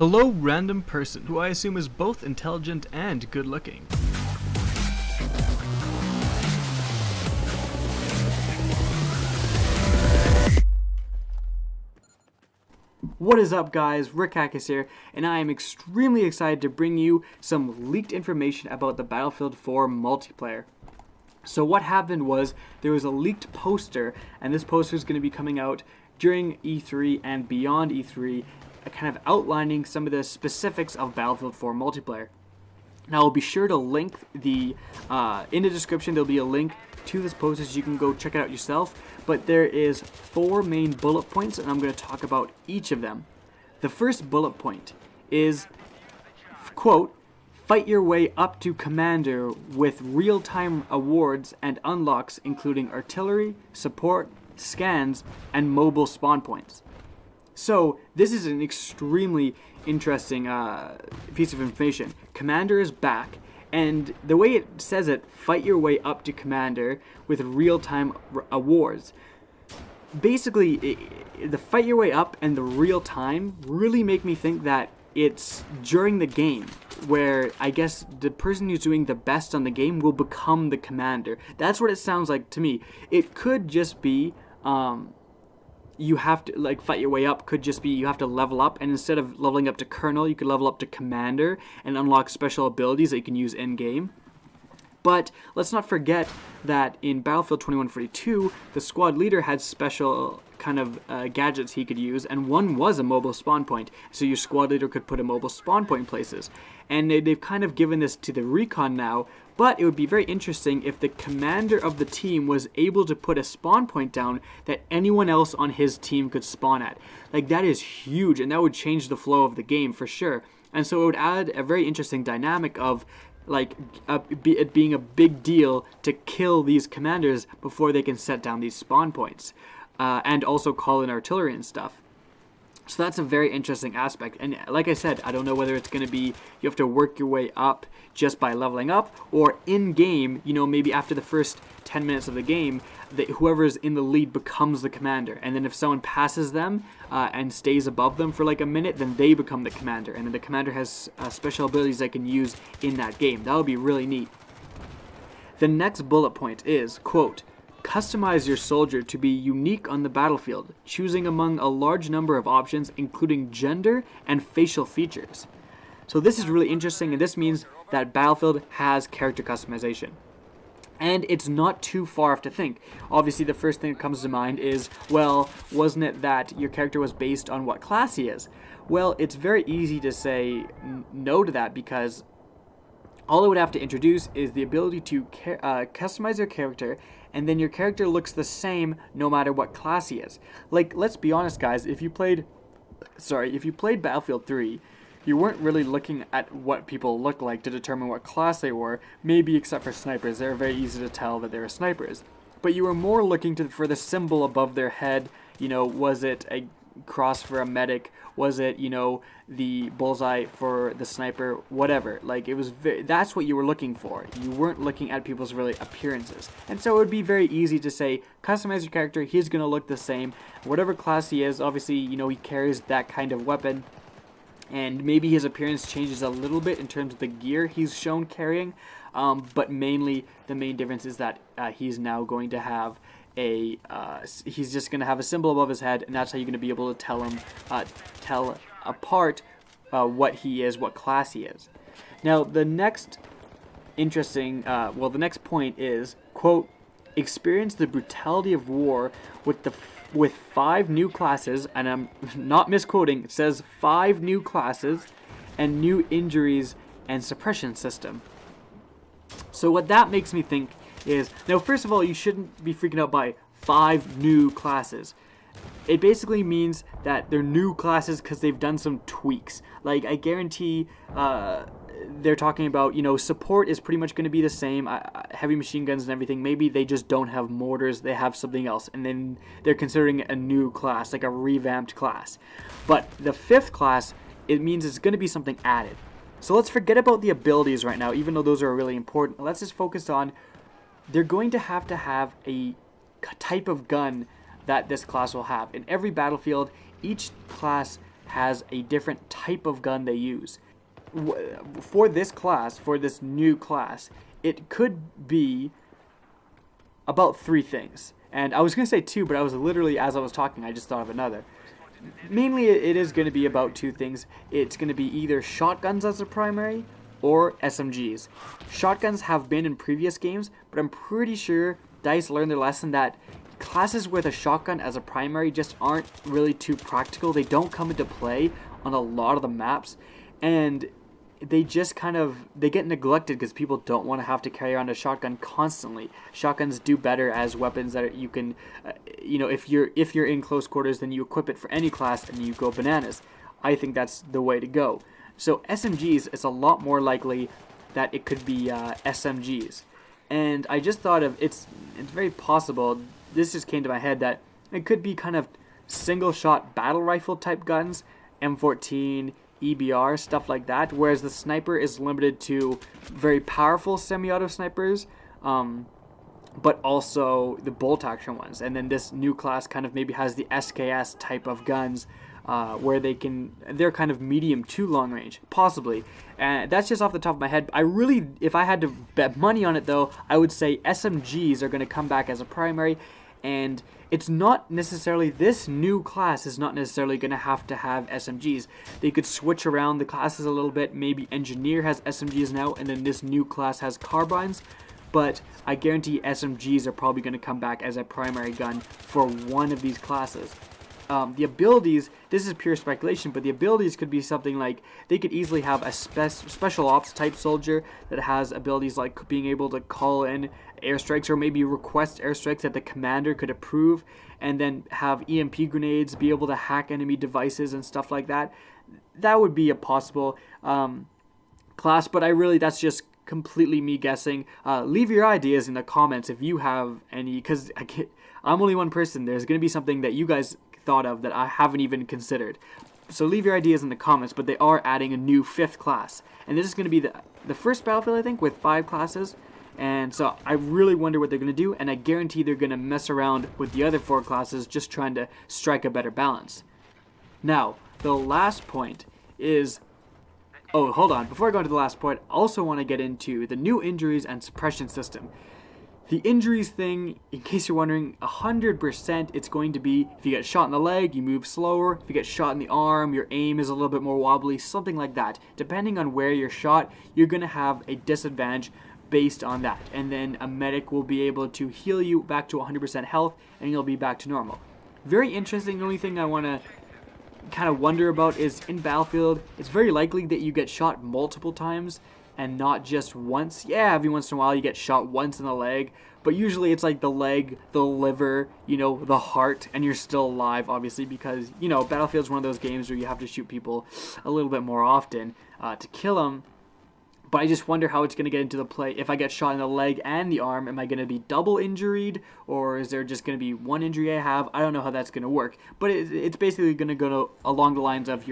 Hello, random person, who I assume is both intelligent and good looking. What is up, guys? Rick Hackis here, and I am extremely excited to bring you some leaked information about the Battlefield 4 multiplayer. So what happened was there was a leaked poster, and this poster is going to be coming out during E3 and beyond E3, kind of outlining some of the specifics of Battlefield 4 multiplayer. Now, I'll be sure to link in the description. There'll be a link to this poster so you can go check it out yourself. But there is 4 main bullet points, and I'm going to talk about each of them. The first bullet point is, quote, fight your way up to Commander with real-time awards and unlocks including artillery, support, scans, and mobile spawn points. So, this is an extremely interesting piece of information. Commander is back, and the way it says it, fight your way up to Commander with real-time awards. Basically, the fight your way up and the real-time really make me think that it's during the game, where I guess the person who's doing the best on the game will become the Commander. That's what it sounds like to me. It could just be you have to, like, fight your way up could just be you have to level up, and instead of leveling up to Colonel, you could level up to Commander and unlock special abilities that you can use in-game. But let's not forget that in Battlefield 2142, the squad leader had special kind of gadgets he could use, and one was a mobile spawn point. So your squad leader could put a mobile spawn point in places. And they've kind of given this to the recon now, but it would be very interesting if the commander of the team was able to put a spawn point down that anyone else on his team could spawn at. Like, that is huge, and that would change the flow of the game for sure. And so it would add a very interesting dynamic of it being a big deal to kill these commanders before they can set down these spawn points, and also call in artillery and stuff. So that's a very interesting aspect. And like I said, I don't know whether it's going to be you have to work your way up just by leveling up, or in game, maybe after the first 10 minutes of the game, whoever's in the lead becomes the commander. And then if someone passes them and stays above them for like a minute, then they become the commander. And then the commander has special abilities they can use in that game. That would be really neat. The next bullet point is, quote, customize your soldier to be unique on the battlefield, choosing among a large number of options, including gender and facial features. So this is really interesting, and this means that Battlefield has character customization. And it's not too far off to think. Obviously, the first thing that comes to mind is, well, wasn't it that your character was based on what class he is? Well, it's very easy to say no to that, because all it would have to introduce is the ability to customize your character, and then your character looks the same no matter what class he is. Like, let's be honest, guys, if you played Battlefield 3, you weren't really looking at what people look like to determine what class they were, maybe except for snipers. They're very easy to tell that they're snipers. But you were more looking for the symbol above their head. Was it a cross for a medic? Was it, the bullseye for the sniper? Whatever. Like, it was that's what you were looking for. You weren't looking at people's really appearances. And so it would be very easy to say, customize your character, he's going to look the same. Whatever class he is, obviously, he carries that kind of weapon. And maybe his appearance changes a little bit in terms of the gear he's shown carrying. But mainly, the main difference is that he's now going to have he's just going to have a symbol above his head, and that's how you're going to be able to tell apart what he is, what class he is. Now, the next the next point is, quote, experience the brutality of war with 5 new classes, and I'm not misquoting, it says 5 new classes and new injuries and suppression system. So what that makes me think is, now first of all, you shouldn't be freaking out by 5 new classes. It basically means that they're new classes because they've done some tweaks. Like, I guarantee they're talking about, support is pretty much going to be the same, heavy machine guns and everything. Maybe they just don't have mortars, they have something else, and then they're considering a new class, like a revamped class. But the 5th class, it means it's going to be something added. So let's forget about the abilities right now, even though those are really important. Let's just focus on, they're going to have a type of gun that this class will have. In every battlefield, each class has a different type of gun they use. For this class, for this new class, it could be about 3 things. And I was going to say 2, but I was literally, as I was talking, I just thought of another. Mainly, it is going to be about 2 things. It's going to be either shotguns as a primary or SMGs. Shotguns have been in previous games, but I'm pretty sure DICE learned their lesson that classes with a shotgun as a primary just aren't really too practical. They don't come into play on a lot of the maps, and they just they get neglected because people don't want to have to carry around a shotgun constantly. Shotguns do better as weapons that you can, if you're in close quarters, then you equip it for any class and you go bananas. I think that's the way to go. So SMGs, it's a lot more likely that it could be SMGs. And I just thought of, it's very possible, this just came to my head, that it could be kind of single shot battle rifle type guns, M14, EBR, stuff like that, whereas the sniper is limited to very powerful semi-auto snipers, but also the bolt action ones. And then this new class kind of maybe has the SKS type of guns, where they're kind of medium to long range, possibly. And that's just off the top of my head. If I had to bet money on it though, I would say SMGs are going to come back as a primary, and it's not necessarily, this new class is not necessarily going to have SMGs. They could switch around the classes a little bit. Maybe Engineer has SMGs now, and then this new class has carbines. But I guarantee SMGs are probably going to come back as a primary gun for one of these classes. The abilities, this is pure speculation, but the abilities could be something like, they could easily have a special ops type soldier that has abilities like being able to call in airstrikes, or maybe request airstrikes that the commander could approve, and then have EMP grenades, be able to hack enemy devices and stuff like that. That would be a possible class, but that's just completely me guessing. Leave your ideas in the comments if you have any, because I'm only one person. There's going to be something that you guys thought of that I haven't even considered. So leave your ideas in the comments, but they are adding a new 5th class. And this is going to be the first Battlefield, I think, with 5 classes. And so I really wonder what they're going to do, and I guarantee they're going to mess around with the other 4 classes, just trying to strike a better balance. Now, the last point is... Oh, hold on. Before I go into the last point, I also want to get into the new injuries and suppression system. The injuries thing, in case you're wondering, 100% it's going to be, if you get shot in the leg, you move slower. If you get shot in the arm, your aim is a little bit more wobbly, something like that. Depending on where you're shot, you're going to have a disadvantage based on that. And then a medic will be able to heal you back to 100% health, and you'll be back to normal. Very interesting. The only thing I want to kind of wonder about is, in Battlefield, it's very likely that you get shot multiple times and not just once. Yeah, every once in a while you get shot once in the leg, but usually it's like the leg, the liver, the heart, and you're still alive, obviously, because, Battlefield's one of those games where you have to shoot people a little bit more often to kill them. But I just wonder how it's going to get into the play. If I get shot in the leg and the arm, am I going to be double injured? Or is there just going to be one injury I have? I don't know how that's going to work. But it's basically going to go along the lines of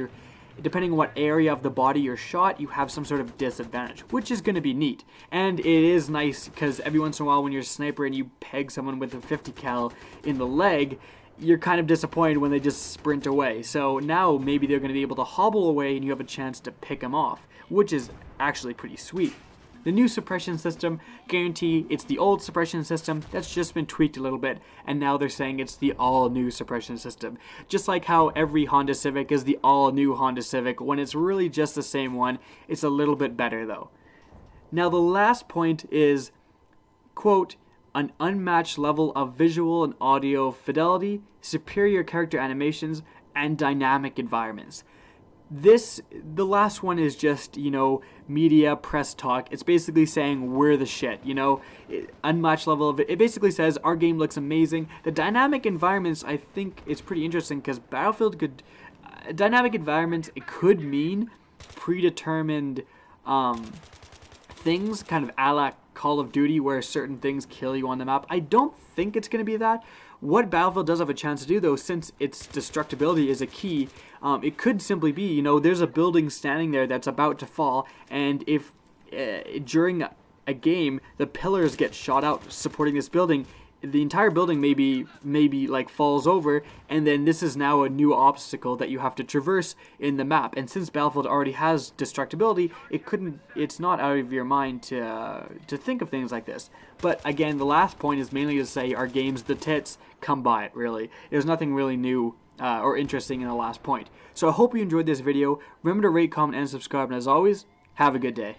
depending on what area of the body you're shot, you have some sort of disadvantage, which is going to be neat. And it is nice because every once in a while when you're a sniper and you peg someone with a 50 cal in the leg, you're kind of disappointed when they just sprint away. So now maybe they're going to be able to hobble away and you have a chance to pick them off, which is actually pretty sweet. The new suppression system, guarantee it's the old suppression system that's just been tweaked a little bit, and now they're saying it's the all-new suppression system. Just like how every Honda Civic is the all-new Honda Civic, when it's really just the same one, it's a little bit better though. Now the last point is, quote, an unmatched level of visual and audio fidelity, superior character animations, and dynamic environments. The last one is just, media press talk. It's basically saying we're the shit, unmatched level of it. It basically says our game looks amazing. The dynamic environments, I think it's pretty interesting because Battlefield dynamic environments, it could mean predetermined things, kind of a la Call of Duty, where certain things kill you on the map. I don't think it's going to be that. What Battlefield does have a chance to do, though, since its destructibility is a key, it could simply be, there's a building standing there that's about to fall, and if during a game the pillars get shot out supporting this building, the entire building maybe like falls over, and then this is now a new obstacle that you have to traverse in the map. And since Battlefield already has destructibility, it's not out of your mind to think of things like this. But again, the last point is mainly to say our game's the tits, come by it. Really, there's nothing really new or interesting in the last point. So I hope you enjoyed this video. Remember to rate, comment, and subscribe, and as always, have a good day.